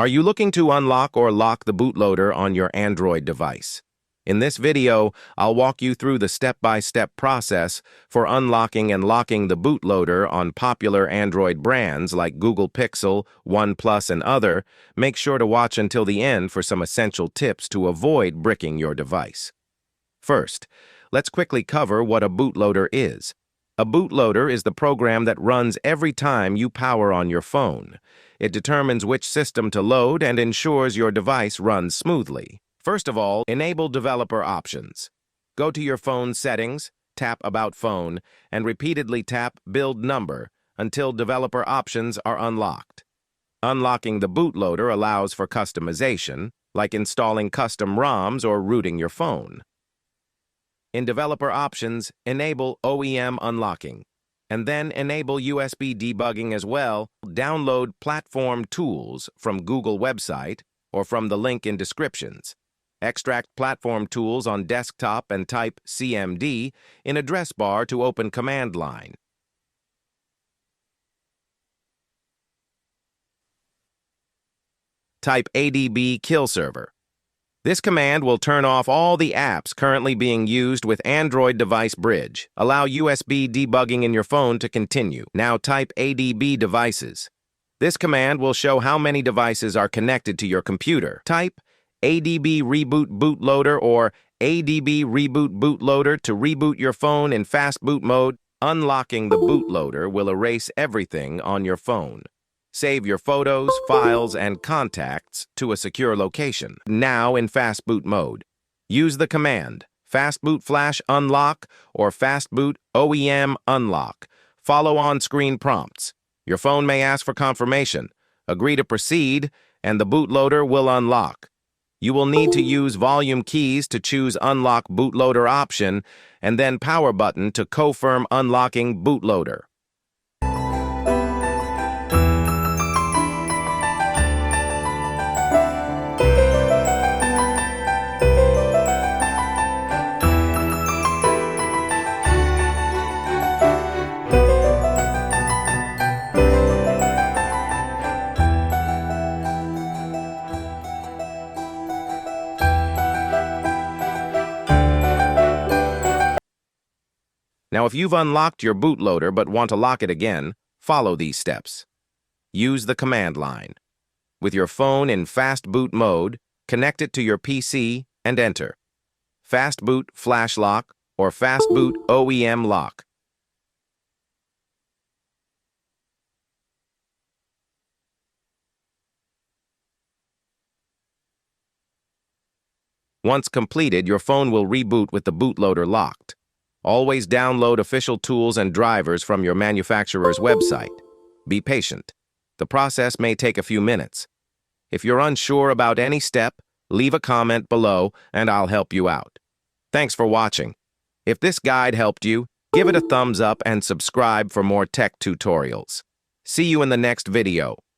Are you looking to unlock or lock the bootloader on your Android device? In this video, I'll walk you through the step-by-step process for unlocking and locking the bootloader on popular Android brands like Google Pixel, OnePlus, and other. Make sure to watch until the end for some essential tips to avoid bricking your device. First, let's quickly cover what a bootloader is. A bootloader is the program that runs every time you power on your phone. It determines which system to load and ensures your device runs smoothly. First of all, enable developer options. Go to your phone settings, tap About Phone, and repeatedly tap Build Number until developer options are unlocked. Unlocking the bootloader allows for customization, like installing custom ROMs or rooting your phone. In developer options, enable OEM unlocking, and then enable USB debugging as well. Download platform tools from Google website or from the link in descriptions. Extract platform tools on desktop and type CMD in address bar to open command line. Type ADB kill server. This command will turn off all the apps currently being used with Android device bridge. Allow USB debugging in your phone to continue. Now type ADB devices. This command will show how many devices are connected to your computer. Type ADB reboot bootloader or ADB reboot bootloader to reboot your phone in fast boot mode. Unlocking the bootloader will erase everything on your phone. Save your photos, files, and contacts to a secure location. Now in fast boot mode, use the command fastboot flash unlock or fastboot OEM unlock. Follow on-screen prompts. Your phone may ask for confirmation. Agree to proceed, and the bootloader will unlock. You will need to use volume keys to choose Unlock Bootloader option, and then power button to confirm unlocking bootloader. Now, if you've unlocked your bootloader but want to lock it again, follow these steps. Use the command line. With your phone in fast boot mode, connect it to your PC and enter fastboot flash lock or fastboot OEM lock. Once completed, your phone will reboot with the bootloader locked. Always download official tools and drivers from your manufacturer's website. Be patient. The process may take a few minutes. If you're unsure about any step, leave a comment below and I'll help you out. Thanks for watching. If this guide helped you, give it a thumbs up and subscribe for more tech tutorials. See you in the next video.